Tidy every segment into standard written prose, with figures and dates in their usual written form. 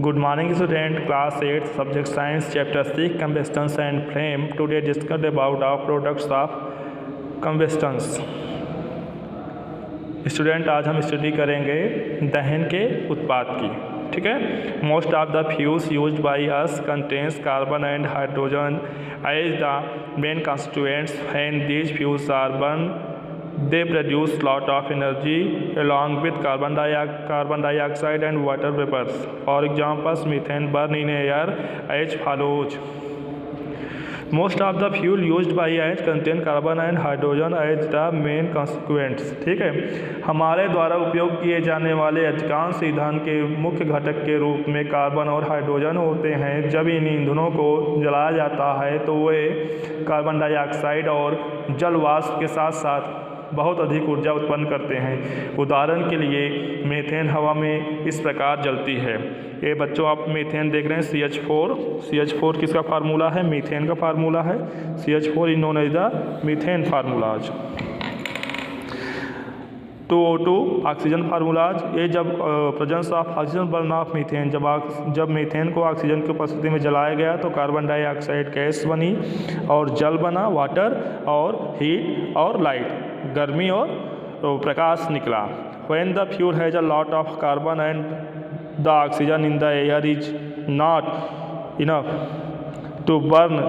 Good morning student, class 8, subject science, chapter 6, combustion and flame. Today discussed about the products of combustion. Student आज हम study करेंगे दहन के उत्पाद की, ठीक है। Most of the fuels used by us contains carbon and hydrogen as the main constituents. When these fuels are burn they produce lot of energy along with carbon dioxide and water vapors. For example, methane burn in air as follows. Most of the fuel used by us contain carbon and hydrogen as the main constituents. ठीक है, हमारे द्वारा उपयोग किए जाने वाले अधिकांश ईंधन के मुख्य घटक के रूप में कार्बन और हाइड्रोजन होते हैं। जब इन ईंधनों को जलाया जाता है तो वे कार्बन डाइऑक्साइड और जल वाष्प के साथ साथ बहुत अधिक ऊर्जा उत्पन्न करते हैं। उदाहरण के लिए मीथेन हवा में इस प्रकार जलती है। ये बच्चों आप मीथेन देख रहे हैं CH4 किसका फार्मूला है? मीथेन का फार्मूला है। CH4 is known as the methane formulas. 2O2 oxygen formulas. ये जब presence of oxygen burn of methane, जब मीथेन को ऑक्सीजन की उपस्थिति में जलाया गया तो कार्बन डाइऑक्साइड गैस बनी और जल बना, वाटर, और हीट और लाइट, गर्मी और प्रकाश निकला। When the fuel has a lot of carbon and the oxygen in the air is not enough to burn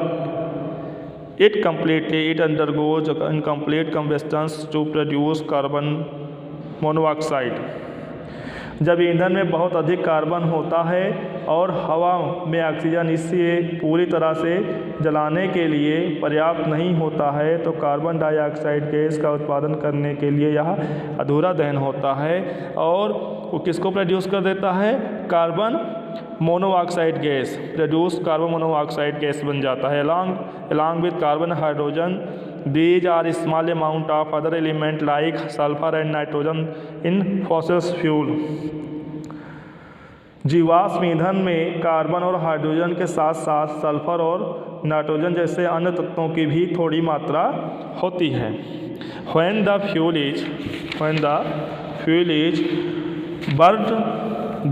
it completely, it undergoes incomplete combustion to produce carbon monoxide. जब ईंधन में बहुत अधिक carbon होता है और हवा में ऑक्सीजन इसे पूरी तरह से जलाने के लिए पर्याप्त नहीं होता है तो कार्बन डाइऑक्साइड गैस का उत्पादन करने के लिए यह अधूरा दहन होता है और वो किसको प्रोड्यूस कर देता है? Carbon monoxide gas carbon monoxide gas बन जाता है। along with carbon hydrogen, these are small amount of other element like sulfur and nitrogen in fossil fuel. जीवाश्म ईंधन में कार्बन और हाइड्रोजन के साथ साथ सल्फर और नाइट्रोजन जैसे अन्य तत्वों की भी थोड़ी मात्रा होती है। When the fuel is burned,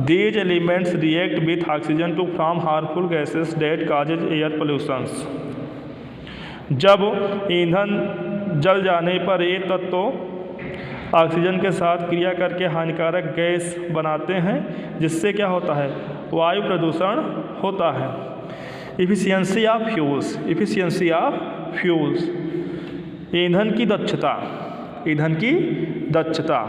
these elements react with oxygen to form harmful gases that causes air pollution. जब ईंधन जल जाने पर ये तत्व ऑक्सीजन के साथ क्रिया करके हानिकारक गैस बनाते हैं, जिससे क्या होता है? वायु प्रदूषण होता है। इफिशियंसी ऑफ फ्यूल्स, ईंधन की दक्षता।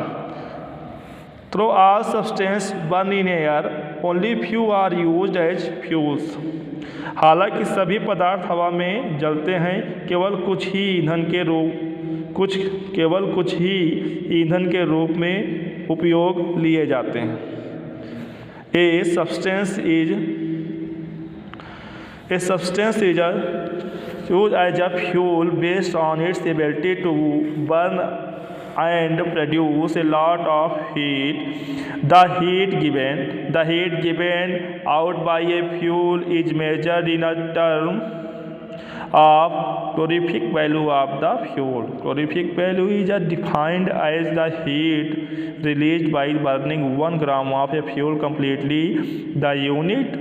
Through all substance burn in air, only few are used as fuels. हालांकि सभी पदार्थ हवा में जलते हैं, केवल कुछ ही ईंधन के रूप में उपयोग लिए जाते हैं। A substance is used as a fuel based on its ability to burn and produce a lot of heat. The heat given out by a fuel is measured in a term of calorific value of the fuel. Calorific value is defined as the heat released by burning 1 gram of a fuel completely. The unit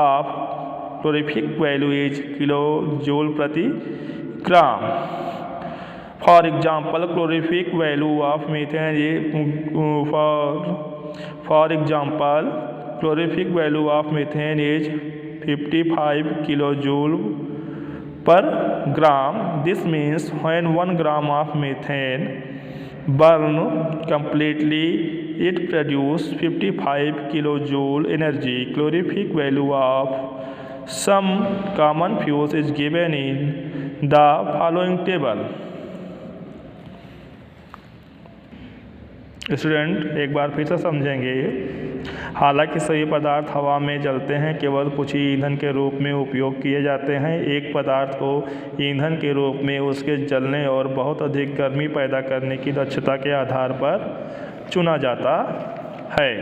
of calorific value is kilojoule प्रति ग्राम। For example, calorific value of methane is 55 kilojoule per gram. This means when 1 gram of methane burn completely, it produces 55 kilojoule energy. Calorific value of some common fuels is given in the following table. Student एक बार फिर से समझेंगे। हालांकि सभी पदार्थ हवा में जलते हैं, केवल कुछ ही ईंधन के रूप में उपयोग किए जाते हैं। एक पदार्थ को ईंधन के रूप में उसके जलने और बहुत अधिक गर्मी पैदा करने की दक्षता के आधार पर चुना जाता है।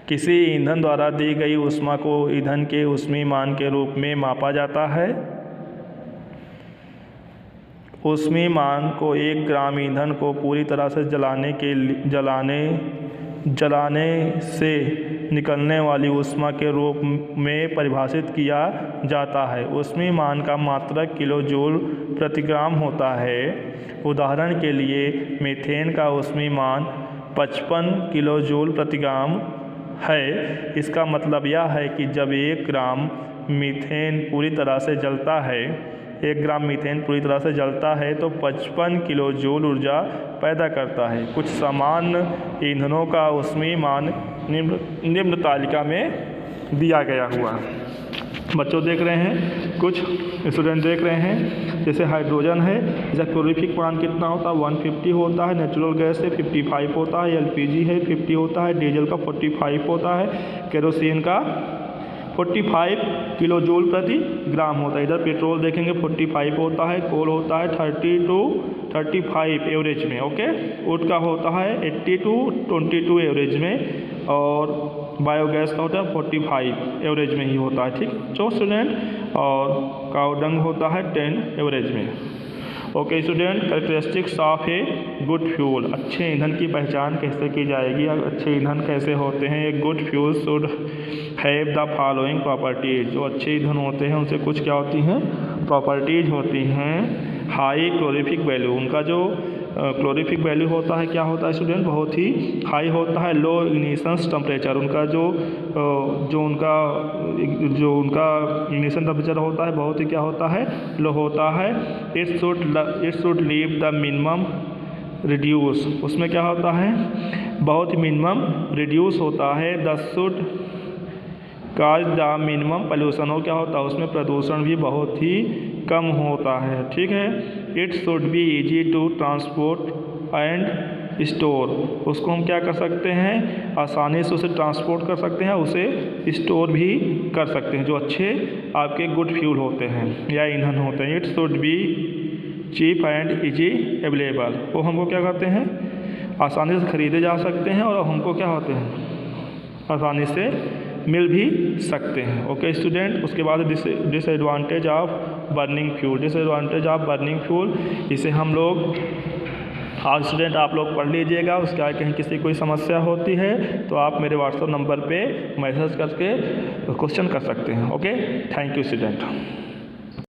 किसी ईंधन द्वारा दी गई ऊष्मा को ईंधन के ऊष्मीय मान के रूप में मापा जाता है। ऊष्मीय मान को 1 ग्राम ईंधन को पूरी तरह से जलाने जलाने से निकलने वाली ऊष्मा के रूप में परिभाषित किया जाता है। ऊष्मीय मान का मात्रक किलो जूल प्रति ग्राम होता है। उदाहरण के लिए मीथेन का ऊष्मीय मान 55 किलो जूल प्रति ग्राम है। इसका मतलब यह है कि जब 1 ग्राम मीथेन पूरी तरह से जलता है, 1 ग्राम मीथेन पूरी तरह से जलता है तो 55 किलो जूल ऊर्जा पैदा करता है। कुछ सामान्य ईंधनों का ऊष्मीय मान निम्न तालिका में दिया गया हुआ है। बच्चों देख रहे हैं, कुछ स्टूडेंट देख रहे हैं, जैसे हाइड्रोजन है, इसका क्लोरीफिक मान कितना होता है 150 होता है, नेचुरल गैस है 55 होता है, एलपीजी है 50 होता है, डीजल का 45 होता है, केरोसिन का 45 किलो जूल प्रति ग्राम होता है। इधर पेट्रोल देखेंगे 45 होता है, कोल होता है 30 to 35 एवरेज में, ओके। वुड का होता है 80 to 22 एवरेज में, और बायोगैस का होता है 45 एवरेज में ही होता है, ठीक जो स्टूडेंट। और काउडंग होता है 10 एवरेज में। Okay student, characteristics of a good fuel. अच्छे ईंधन की पहचान कैसे की जाएगी, अच्छे ईंधन कैसे होते हैं। A good fuel should have the following properties. जो अच्छे ईंधन होते हैं उनसे कुछ क्या होती हैं, प्रॉपर्टीज होती हैं। हाई क्लोरीफिक वैल्यू, उनका जो क्लोरीफिक वैल्यू होता है क्या होता है स्टूडेंट, बहुत ही हाई होता है। लो इग्निशन टेम्परेचर, उनका जो उनका इग्निशन टेम्परेचर होता है बहुत ही क्या होता है, लो होता है। It should leave the minimum reduce, उसमें क्या होता है, बहुत ही मिनिमम रिड्यूस होता है। The should cause the minimum pollution, हो क्या होता है, उसमें प्रदूषण भी बहुत ही कम होता है, ठीक है। It should be easy to transport and store, उसको हम क्या कर सकते हैं, आसानी से उसे ट्रांसपोर्ट कर सकते हैं, उसे स्टोर भी कर सकते हैं, जो अच्छे आपके गुड फ्यूल होते हैं या ईंधन होते हैं। It should be cheap and easy available, वो हमको क्या करते हैं, आसानी से ख़रीदे जा सकते हैं और हमको क्या होते हैं, आसानी से मिल भी सकते हैं। ओके स्टूडेंट, उसके बाद disadvantage of burning fuel. Disadvantage of burning fuel, इसे हम लोग आज स्टूडेंट आप लोग पढ़ लीजिएगा। उसके आगे कहीं किसी कोई समस्या होती है तो आप मेरे व्हाट्सएप नंबर पे मैसेज करके क्वेश्चन कर सकते हैं। Okay, thank you student.